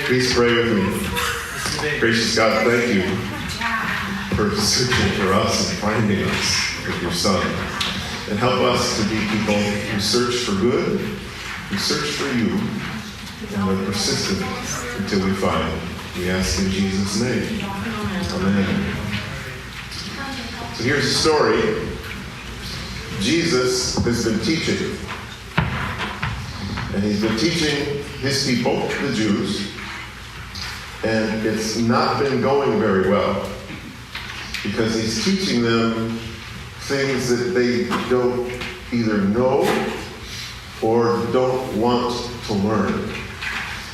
Please pray with me. Gracious God, thank you for searching for us and finding us with your Son. And help us to be people who search for good, who search for you, and are persistent until we find. We ask in Jesus' name. Amen. So here's the story. Jesus has been teaching. And he's been teaching his people, the Jews, and it's not been going very well because he's teaching them things that they don't either know or don't want to learn.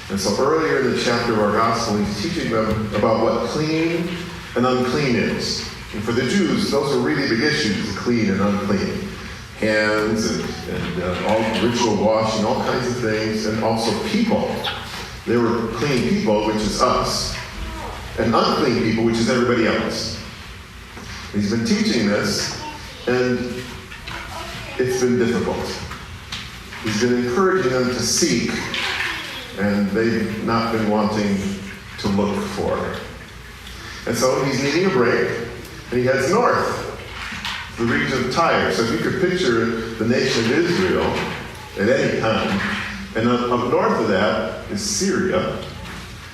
And so earlier in the chapter of our gospel, he's teaching them about what clean and unclean is. And for the Jews, those are really big issues, clean and unclean. Hands and all ritual washing, all kinds of things, and also people. They were clean people, which is us, and unclean people, which is everybody else. He's been teaching this, and it's been difficult. He's been encouraging them to seek, and they've not been wanting to look for. And so he's needing a break, and he heads north. The region of Tyre. So if you could picture the nation of Israel at any time, and up north of that is Syria,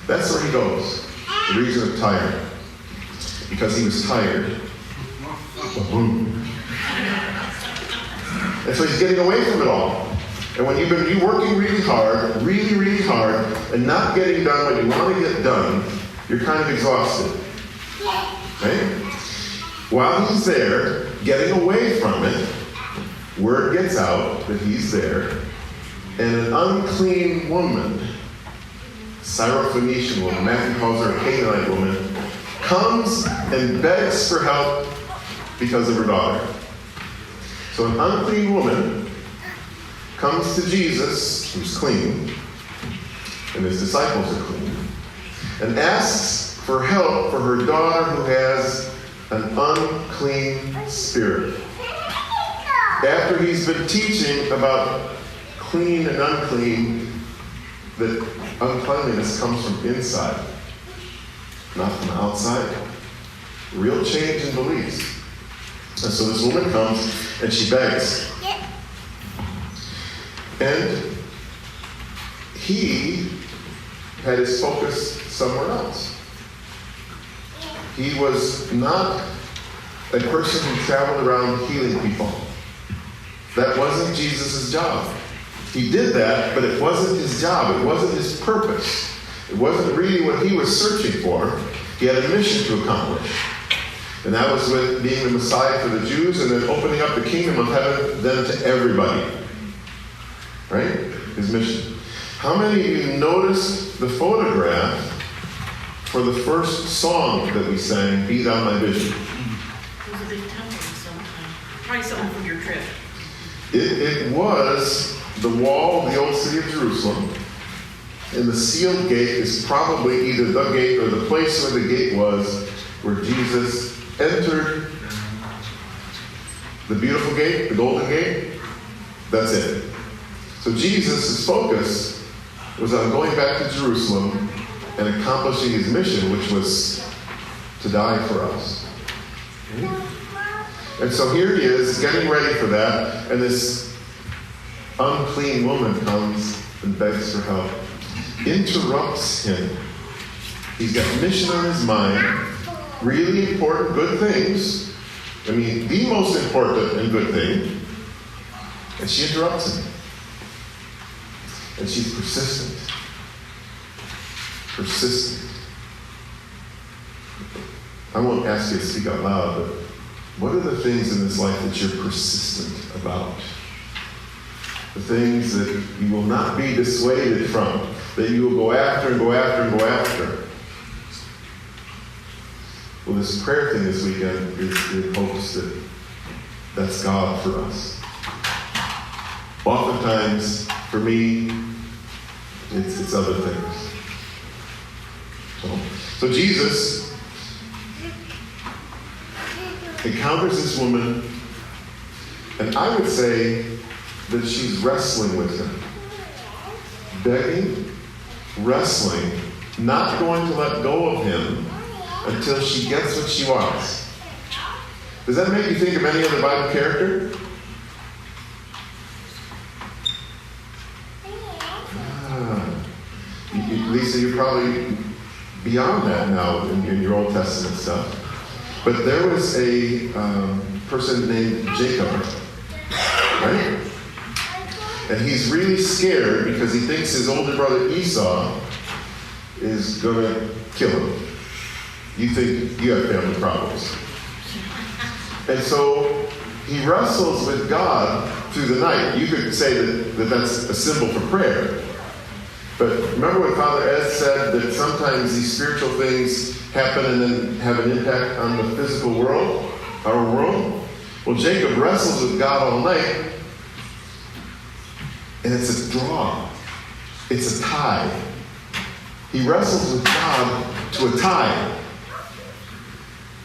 that's where he goes, the region of Tyre, because he was tired. And so he's getting away from it all. And when you've been working really hard, and not getting done what you want to get done, you're kind of exhausted. Right? While he's there, getting away from it, word gets out that he's there, and an unclean woman, Syrophoenician woman, Matthew calls her a Canaanite woman, comes and begs for help because of her daughter. So an unclean woman comes to Jesus, who's clean, and his disciples are clean, and asks for help for her daughter who has an unclean spirit. After he's been teaching about clean and unclean, that uncleanliness comes from inside, not from outside. Real change in beliefs. And so this woman comes and she begs. And he had his focus somewhere else. He was not a person who traveled around healing people. That wasn't Jesus' job. He did that, but it wasn't his job. It wasn't his purpose. It wasn't really what he was searching for. He had a mission to accomplish. And that was with being the Messiah for the Jews and then opening up the kingdom of heaven then to everybody. Right? His mission. How many of you noticed the photograph for the first song that we sang, Be Thou My Vision? It was a big temple sometime. Probably something from your trip. It was the wall of the old city of Jerusalem. And the sealed gate is probably either the gate or the place where the gate was, where Jesus entered. The beautiful gate, the golden gate, that's it. So Jesus' focus was on going back to Jerusalem and accomplishing his mission, which was to die for us. And so here he is, getting ready for that, and this unclean woman comes and begs for help. Interrupts him. He's got mission on his mind, really important, good things. I mean, the most important and good thing. And she interrupts him. And she's persistent. Persistent. I won't ask you to speak out loud, but what are the things in this life that you're persistent about? The things that you will not be dissuaded from, that you will go after and go after and go after. Well, this prayer thing this weekend is in hopes that that's God for us. Oftentimes, for me, it's other things. So Jesus encounters this woman, and I would say that she's wrestling with him. Begging, wrestling not going to let go of him until she gets what she wants. Does that make you think of any other Bible character? Lisa, you're probably beyond that now in your Old Testament stuff. But there was a person named Jacob, right? And he's really scared because he thinks his older brother Esau is going to kill him. You think you have family problems. And so he wrestles with God through the night. You could say that that's a symbol for prayer. But remember what Father Ed said, that sometimes these spiritual things happen and then have an impact on the physical world, our world? Well, Jacob wrestles with God all night, and it's a draw. It's a tie. He wrestles with God to a tie.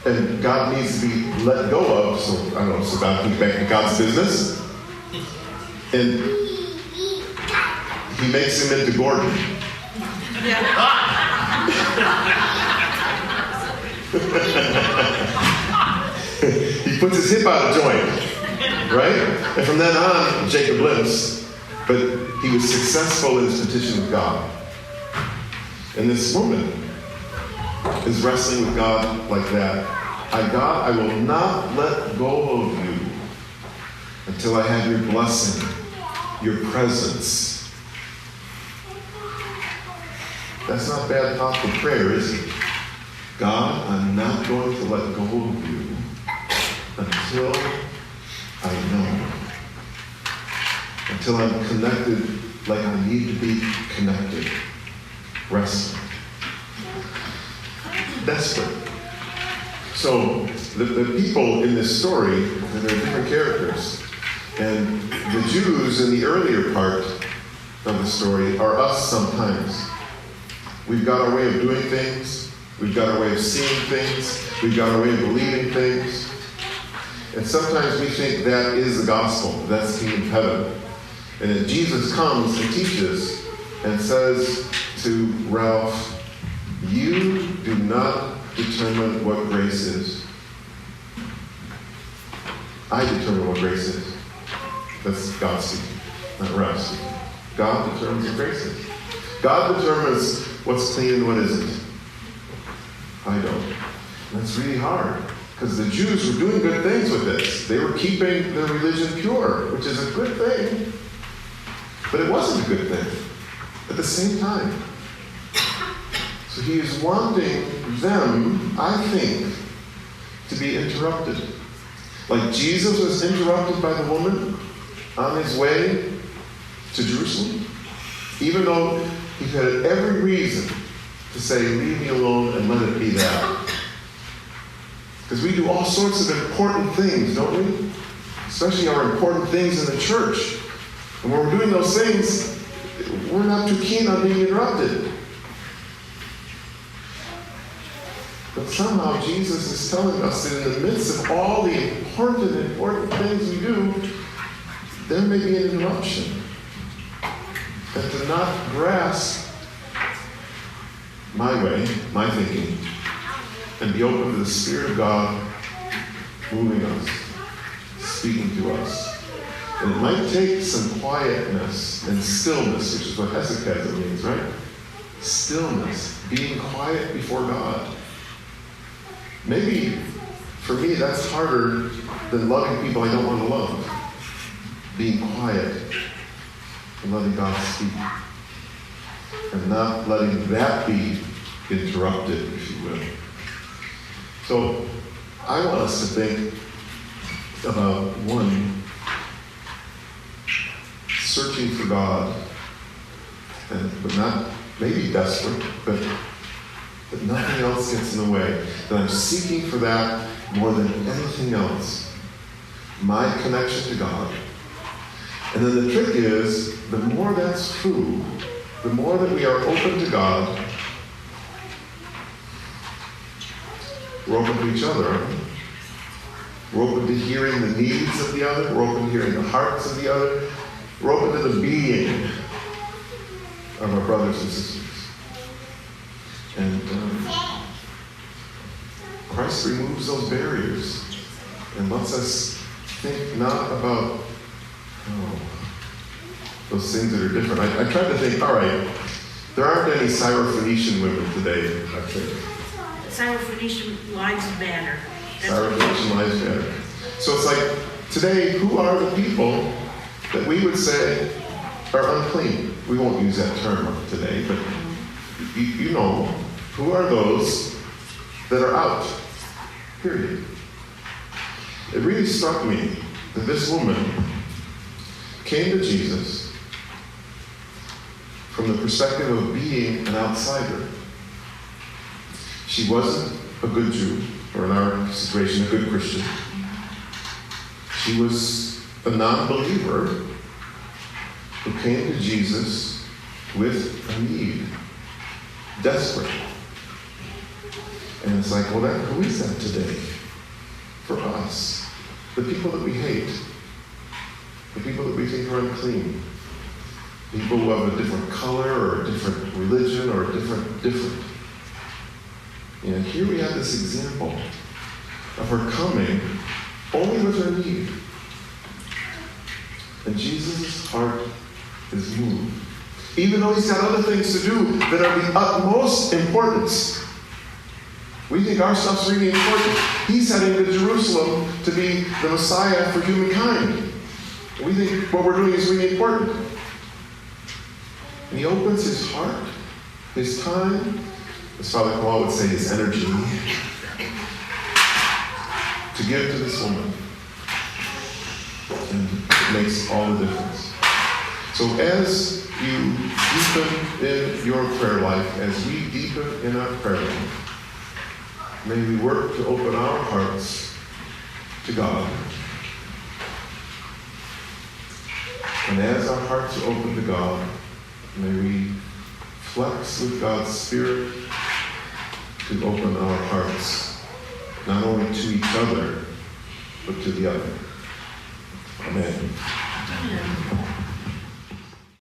And God needs to be let go of, so I don't know, so God can get back to God's business. And he makes him into Gordon. He puts his hip out of joint, right? And from then on, Jacob limps, but he was successful in his petition with God. And this woman is wrestling with God like that. God, I will not let go of you until I have your blessing, your presence. That's not bad talk for prayer, is it? God, I'm not going to let go of you until I know. Until I'm connected like I need to be connected. Wrestling. Desperate. So the people in this story, and there are different characters, and the Jews in the earlier part of the story are us sometimes. We've got our way of doing things, we've got our way of seeing things, we've got our way of believing things, and sometimes we think that is the gospel, that's the kingdom of heaven. And then Jesus comes and teaches and says to Ralph, you do not determine what grace is. I determine what grace is. That's God speaking, not Ralph speaking. God determines what grace is. God determines what's clean and what isn't. I don't. And that's really hard, because the Jews were doing good things with this. They were keeping their religion pure, which is a good thing. But it wasn't a good thing at the same time. So he is wanting them, I think, to be interrupted. Like Jesus was interrupted by the woman on his way to Jerusalem, even though he had every reason to say, leave me alone and let it be that. Because we do all sorts of important things, don't we? Especially our important things in the church. And when we're doing those things, we're not too keen on being interrupted. But somehow Jesus is telling us that in the midst of all the important things we do, there may be an interruption. And to not grasp my way, my thinking, and be open to the Spirit of God moving us, speaking to us. And it might take some quietness and stillness, which is what Hezekiah means, right? Stillness, being quiet before God. Maybe, for me, that's harder than loving people I don't want to love. Being quiet and letting God speak. And not letting that be interrupted, if you will. So, I want us to think about, one, searching for God, but not maybe desperate, but nothing else gets in the way. That I'm seeking for that more than anything else. My connection to God. And then the trick is, the more that's true, the more that we are open to God, we're open to each other, aren't we? We're open to hearing the needs of the other. We're open to hearing the hearts of the other. We're open to the being of our brothers and sisters. And Christ removes those barriers and lets us think not about those things that are different. I tried to think, all right, there aren't any Syrophoenician women today, I think. Syrophoenician lives matter. Syrophoenician lives matter. So it's like, today, who are the people that we would say are unclean? We won't use that term today, but you know, who are those that are out? Period. It really struck me that this woman came to Jesus from the perspective of being an outsider. She wasn't a good Jew, or in our situation, a good Christian. She was a non-believer who came to Jesus with a need, desperate. And it's like, well, who is that today? For us, the people that we hate, the people that we think are unclean, people who have a different color or a different religion or a different. And here we have this example of her coming only with her need. And Jesus' heart is moved. Even though he's got other things to do that are the utmost importance. We think our stuff's really important. He's heading to Jerusalem to be the Messiah for humankind. We think what we're doing is really important. And he opens his heart, his time, as Father Paul would say, his energy, to give to this woman. And it makes all the difference. So as you deepen in your prayer life, as we deepen in our prayer life, may we work to open our hearts to God. And as our hearts are open to God, may we flex with God's Spirit to open our hearts, not only to each other, but to the other. Amen. Amen.